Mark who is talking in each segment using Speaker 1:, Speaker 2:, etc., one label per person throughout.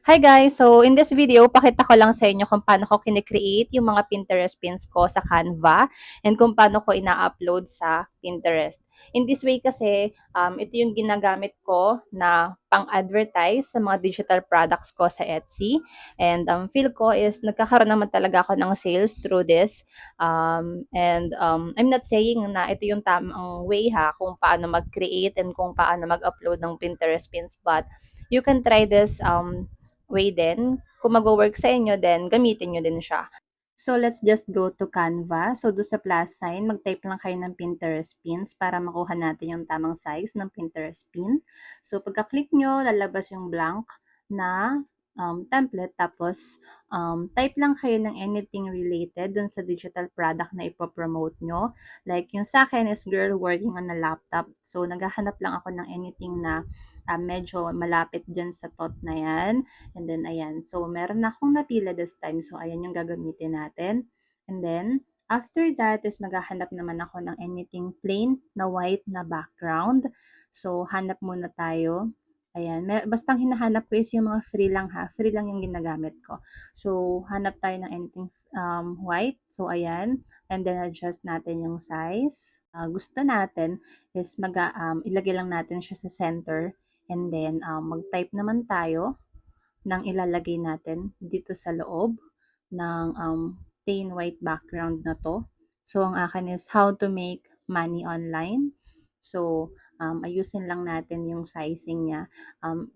Speaker 1: Hi guys! So, in this video, pakita ko lang sa inyo kung paano ko kine-create yung mga Pinterest pins ko sa Canva and kung paano ko ina-upload sa Pinterest. In this way kasi, ito yung ginagamit ko na pang-advertise sa mga digital products ko sa Etsy. And feel ko is nagkakaroon naman talaga ako ng sales through this. I'm not saying na ito yung tamang way kung paano mag-create and kung paano mag-upload ng Pinterest pins, but you can try this way din. Kung mag-work sa inyo, then gamitin nyo din siya. So, let's just go to Canva. So, do sa plus sign, mag-type lang kayo ng Pinterest pins para makuha natin yung tamang size ng Pinterest pin. So, pagka-click nyo, lalabas yung blank na template. Tapos, type lang kayo ng anything related dun sa digital product na ipopromote nyo. Like, yung sa akin is girl working on a laptop. So, naghahanap lang ako ng anything na medyo malapit dyan sa thought na yan. And then, ayan. So, meron na akong napila this time. So, ayan yung gagamitin natin. And then, after that is maghahanap naman ako ng anything plain na white na background. So, hanap muna tayo. Ayan. Bastang hinahanap ko is yung mga free lang Free lang yung ginagamit ko. So, hanap tayo ng anything white. So, ayan. And then, adjust natin yung size. Gusto natin is ilagay lang natin siya sa center. And then, mag-type naman tayo ng ilalagay natin dito sa loob ng plain white background na to. So, ang akin is how to make money online. So, ayusin lang natin yung sizing niya.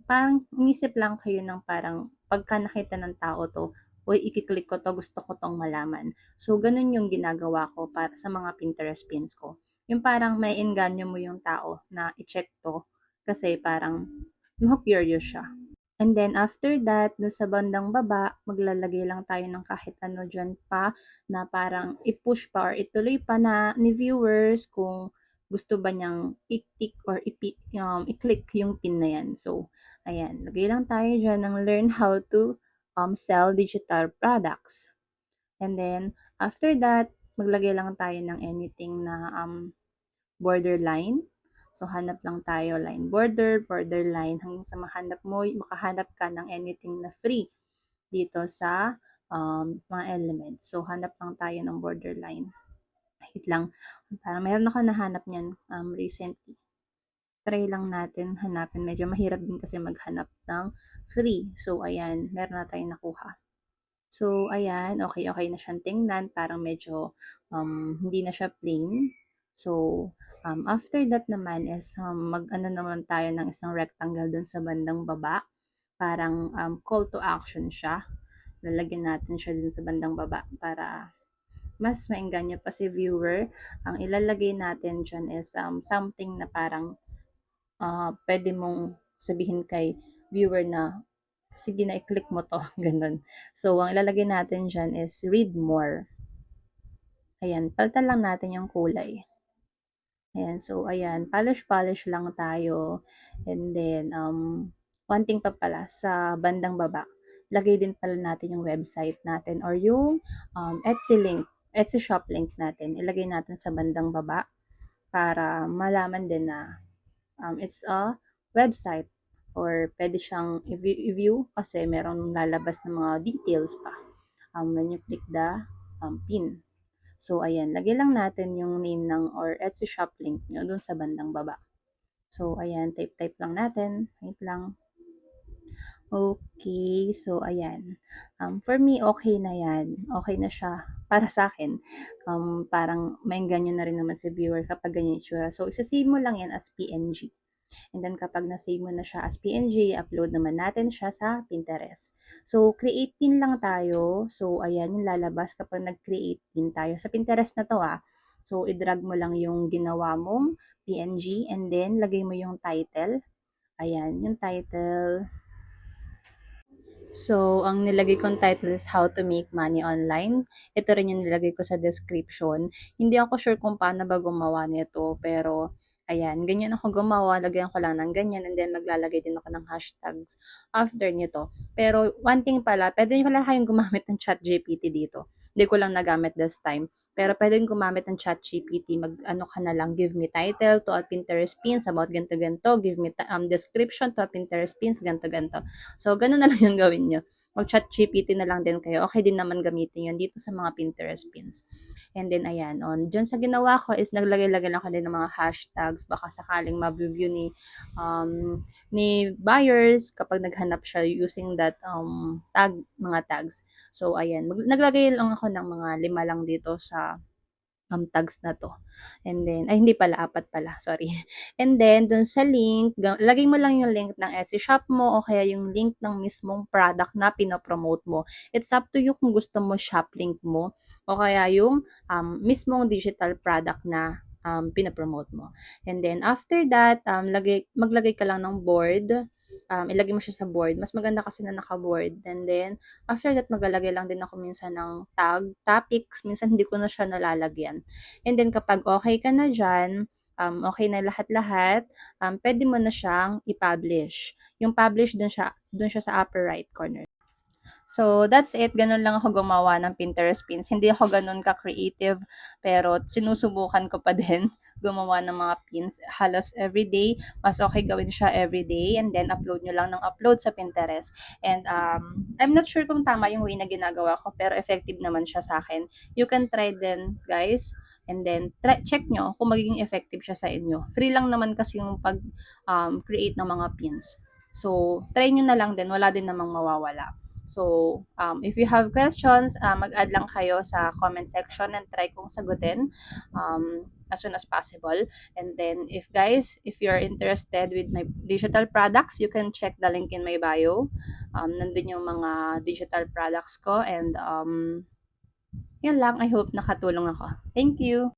Speaker 1: Parang umisip lang kayo ng parang pagka nakita ng tao to, uy, ikiklik ko to, gusto ko tong malaman. So, ganun yung ginagawa ko para sa mga Pinterest pins ko. Yung parang may engganyo mo yung tao na i-check to kasi parang curious siya. And then after that, dun sa bandang baba, maglalagay lang tayo ng kahit ano dyan pa na parang i-push pa or ituloy pa na ni viewers kung gusto ba niyang i-tick or i-click yung pin na yan. So, ayan, lagay lang tayo dyan ng learn how to sell digital products. And then, after that, maglagay lang tayo ng anything na borderline. So, hanap lang tayo line borderline, hanggang sa makahanap ka ng anything na free dito sa mga elements. So, hanap lang tayo ng borderline. Wait lang. Parang meron ako nahanap niyan recently. Try lang natin hanapin. Medyo mahirap din kasi maghanap ng free. So, ayan. Meron na tayong nakuha. So, ayan, okay na siyang tingnan. Parang medyo hindi na siya plain. So, after that naman is mag-ano naman tayo ng isang rectangle dun sa bandang baba. Parang call to action siya. Lalagyan natin siya dun sa bandang baba para mas maengganyo pa si viewer. Ang ilalagay natin dyan is something na parang pwede mong sabihin kay viewer na sige na i-click mo to, ganun. So, ang ilalagay natin dyan is read more. Ayan, palitan lang natin yung kulay. Ayan, so ayan, polish lang tayo. And then, one thing pa pala, sa bandang baba, lagay din pala natin yung website natin or yung Etsy shop link natin. Ilagay natin sa bandang baba para malaman din na it's a website or pwede siyang i-view kasi meron lalabas ng mga details pa when you click the pin. So, ayan, lagay lang natin yung name ng or Etsy shop link nyo dun sa bandang baba. So, ayan, type lang natin. Wait lang. Okay, so ayan. For me, okay na yan. Okay na siya para sa akin. Parang maengganyo na rin naman si viewer kapag ganyan itsura. So, isasave mo lang yan as PNG. And then kapag na-save mo na siya as PNG, upload naman natin siya sa Pinterest. So, create pin lang tayo. So, ayan yung lalabas kapag nag-create pin tayo. Sa Pinterest na to So, i-drag mo lang yung ginawa mong PNG and then lagay mo yung title. Ayan, yung title. So, ang nilagay kong title is How to Make Money Online. Ito rin yung nilagay ko sa description. Hindi ako sure kung paano ba gumawa nito, pero ayan, ganyan ako gumawa. Lagyan ko lang ng ganyan and then maglalagay din ako ng hashtags after nito. Pero one thing pala, pwede nyo pala kayong gumamit ng ChatGPT dito. Hindi ko lang nagamit this time. Pero pwedeng gumamit ng ChatGPT, mag-ano ka na lang, give me title to a Pinterest pins about ganito, ganito, give me description to a Pinterest pins, ganito, ganito. So, ganun na lang yung gawin nyo. Mag-ChatGPT na lang din kayo. Okay din naman gamitin yun dito sa mga Pinterest pins. And then, ayan, dyan sa ginawa ko is naglagay-lagay lang ako din ng mga hashtags, baka sakaling ma-view ni buyers kapag naghanap siya using that mga tags. So, ayan, naglagay lang ako ng mga 5 lang dito sa tags na to. And then, ay hindi pala, 4 pala, sorry. And then, dun sa link, lagay mo lang yung link ng Etsy shop mo o kaya yung link ng mismong product na pinopromote mo. It's up to you kung gusto mo shop link mo o kaya yung mismong digital product na pinopromote mo. And then, after that, maglagay ka lang ng board. Ilagay mo siya sa board. Mas maganda kasi na naka-board. And then, after that, maglalagay lang din ako minsan ng topics. Minsan hindi ko na siya nalalagyan. And then kapag okay ka na dyan, okay na lahat-lahat, pwede mo na siyang i-publish. Yung publish dun siya sa upper right corner. So, that's it. Ganun lang ako gumawa ng Pinterest pins. Hindi ako ganun ka-creative, pero sinusubukan ko pa din gumawa ng mga pins halos everyday. Mas okay gawin siya everyday and then upload nyo lang ng upload sa Pinterest. And I'm not sure kung tama yung way na ginagawa ko, pero effective naman siya sa akin. You can try din, guys. And then, check nyo kung magiging effective siya sa inyo. Free lang naman kasi yung pag-create ng mga pins. So, try nyo na lang din. Wala din namang mawawala. So, if you have questions, mag-add lang kayo sa comment section and try kong sagutin as soon as possible. And then, if you're interested with my digital products, you can check the link in my bio. Nandun yung mga digital products ko and yun lang. I hope nakatulong ako. Thank you!